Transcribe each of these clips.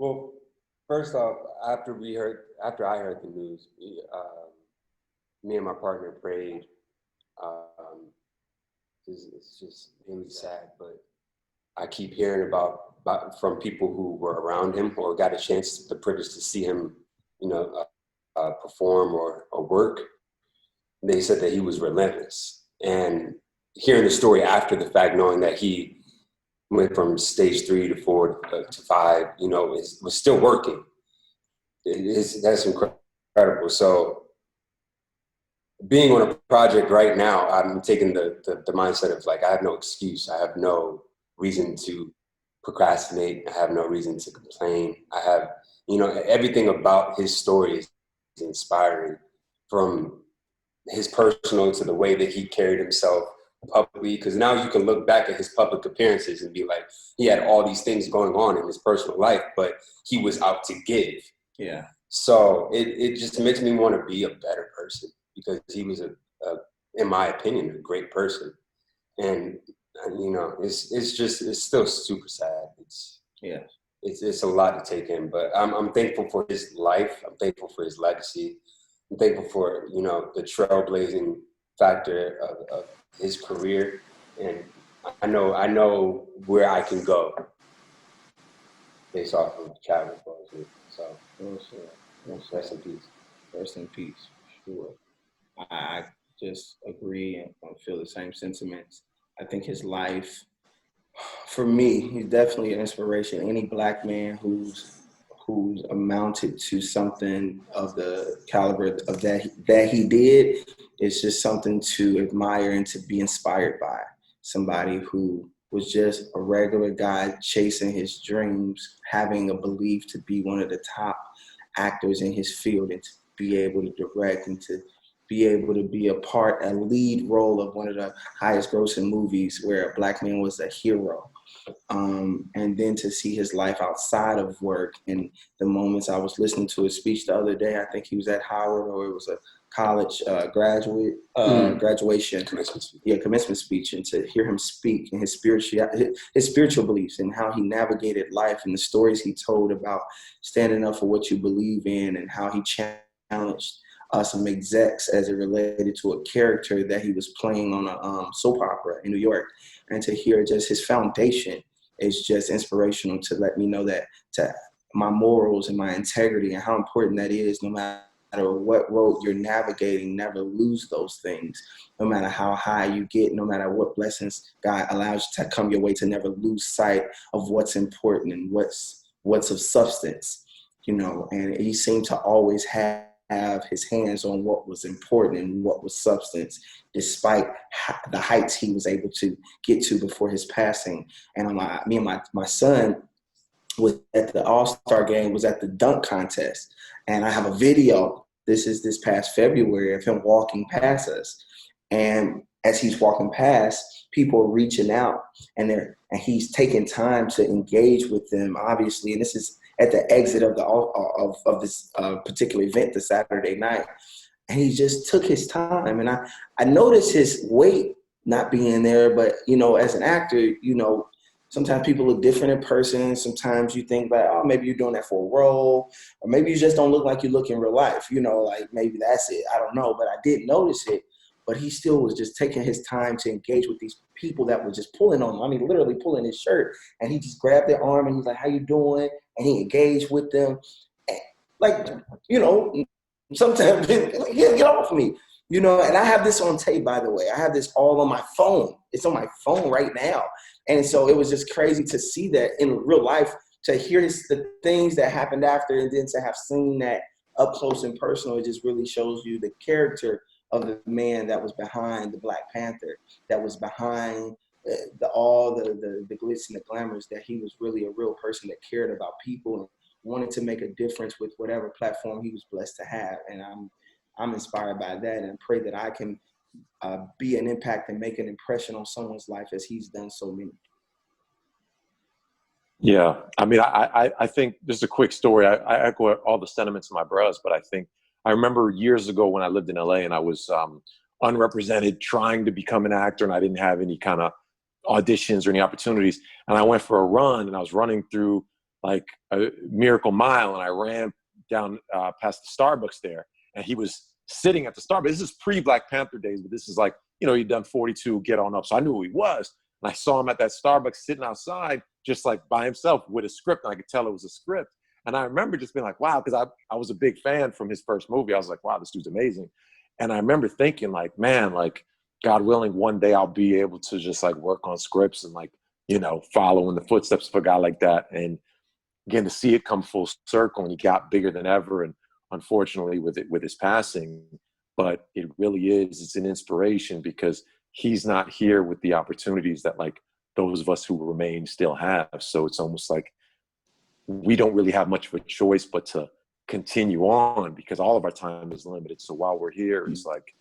Well, first off, after I heard the news, me and my partner prayed. Um, it's just really sad, but I keep hearing about from people who were around him or got a chance, the privilege to see him, perform or work. They said that he was relentless, and hearing the story after the fact, knowing that he went from stage 3 to 4 to 5, was still working. That's incredible. So being on a project right now, I'm taking the mindset of like, I have no excuse. I have no reason to procrastinate. I have no reason to complain. I have, everything about his story is inspiring, from his personal to the way that he carried himself publicly. Because now you can look back at his public appearances and be like, he had all these things going on in his personal life, but he was out to give. Yeah. So it just makes me want to be a better person, because he was in my opinion, a great person. And it's still super sad. It's a lot to take in, but I'm thankful for his life. I'm thankful for his legacy. I'm thankful for, the trailblazing factor of his career. And I know where I can go based off of Chadwick Boseman. So, rest in peace. Rest in peace, sure. I just agree and feel the same sentiments. I think his life, for me, he's definitely an inspiration. Any Black man who's amounted to something of the caliber of that he did, is just something to admire and to be inspired by. Somebody who was just a regular guy chasing his dreams, having a belief to be one of the top actors in his field, and to be able to direct and to be able to be a lead role of one of the highest grossing movies where a Black man was a hero. And then to see his life outside of work, and the moments I was listening to his speech the other day, I think he was at Howard, or it was a college graduation, commencement speech, and to hear him speak and his spiritual beliefs and how he navigated life and the stories he told about standing up for what you believe in, and how he challenged some execs as it related to a character that he was playing on a soap opera in New York. And to hear just his foundation is just inspirational to let me know that to my morals and my integrity and how important that is, no matter what road you're navigating, never lose those things. No matter how high you get, no matter what blessings God allows you to come your way, to never lose sight of what's important and what's of substance, and he seemed to always have his hands on what was important and what was substance, despite the heights he was able to get to before his passing. And me and my son was at the All-Star game, was at the dunk contest. And I have a video, this past February, of him walking past us. And as he's walking past, people are reaching out, and he's taking time to engage with them, obviously. And this is at the exit of this particular event, the Saturday night. And he just took his time. And I noticed his weight not being there, but, as an actor, sometimes people look different in person. Sometimes you think like, oh, maybe you're doing that for a role, or maybe you just don't look like you look in real life, like maybe that's it. I don't know, but I did notice it. But he still was just taking his time to engage with these people that were just pulling on him. I mean, literally pulling his shirt. And he just grabbed their arm and he's like, how you doing? And he engaged with them. And sometimes, get off me. And I have this on tape, by the way. I have this all on my phone. It's on my phone right now. And so it was just crazy to see that in real life, to hear the things that happened after, and then to have seen that up close and personal. It just really shows you the character of the man that was behind the Black Panther, that was behind all the glitz and the glamours, that he was really a real person that cared about people and wanted to make a difference with whatever platform he was blessed to have. And I'm inspired by that, and pray that I can be an impact and make an impression on someone's life as he's done so many. Yeah, I mean, I think just a quick story. I echo all the sentiments of my bros, but I remember years ago when I lived in LA and I was unrepresented, trying to become an actor, and I didn't have any kind of auditions or any opportunities. And I went for a run, and I was running through like a Miracle Mile, and I ran down past the Starbucks there, and he was sitting at the Starbucks. This is pre-Black Panther days, but this is like, you know, he'd done 42, Get On Up, so I knew who he was. And I saw him at that Starbucks sitting outside, just like by himself with a script, and I could tell it was a script. And I remember just being like, wow, because I was a big fan from his first movie. I was like, wow, this dude's amazing. And I remember thinking like, man, like, God willing, one day I'll be able to just like work on scripts and like, you know, follow in the footsteps of a guy like that. And again, to see it come full circle, and he got bigger than ever. And unfortunately with his passing, but it really is, it's an inspiration because he's not here with the opportunities that like those of us who remain still have. So it's almost like we don't really have much of a choice but to continue on because all of our time is limited. So while we're here, it's like,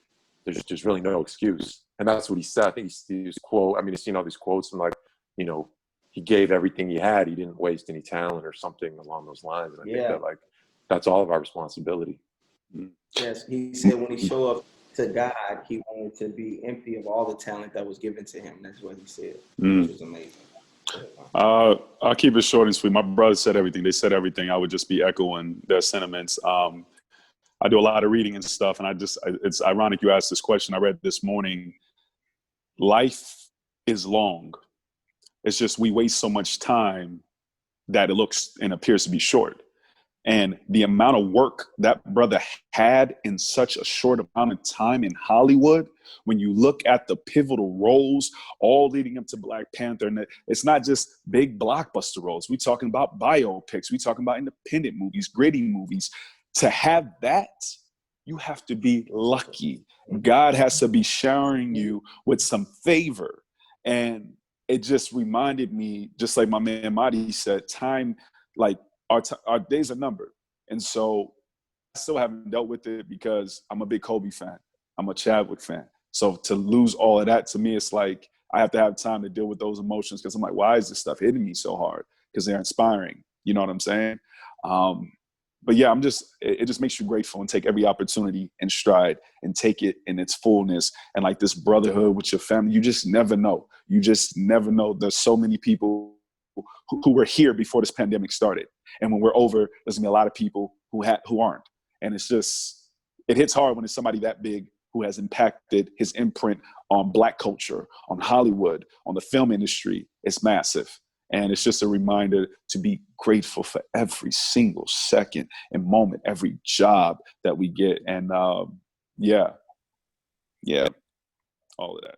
there's really no excuse. And that's what he said. I think he's quote, I mean, he's seen all these quotes and like, you know, he gave everything he had. He didn't waste any talent or something along those lines. And I think that like, that's all of our responsibility. Yes, he said when he showed up to God, he wanted to be empty of all the talent that was given to him. That's what he said, which was amazing. I'll keep it short and sweet. My brothers said everything. They said everything. I would just be echoing their sentiments. I do a lot of reading and stuff, and it's ironic you asked this question. I read this morning, life is long. It's just we waste so much time that it looks and appears to be short. And the amount of work that brother had in such a short amount of time in Hollywood, when you look at the pivotal roles, all leading up to Black Panther, and it's not just big blockbuster roles. We're talking about biopics. We're talking about independent movies, gritty movies. To have that, you have to be lucky. God has to be showering you with some favor. And it just reminded me, just like my man Marty said, time, like, our days are numbered. And so I still haven't dealt with it because I'm a big Kobe fan. I'm a Chadwick fan. So to lose all of that, to me, it's like I have to have time to deal with those emotions because I'm like, why is this stuff hitting me so hard? Because they're inspiring. You know what I'm saying? But yeah, it just makes you grateful and take every opportunity in stride and take it in its fullness. And like this brotherhood with your family, you just never know. You just never know. There's so many people who were here before this pandemic started. And when we're over, there's gonna be a lot of people who aren't. And it's just, it hits hard when it's somebody that big who has impacted his imprint on Black culture, on Hollywood, on the film industry. It's massive. And it's just a reminder to be grateful for every single second and moment, every job that we get. And yeah, all of that.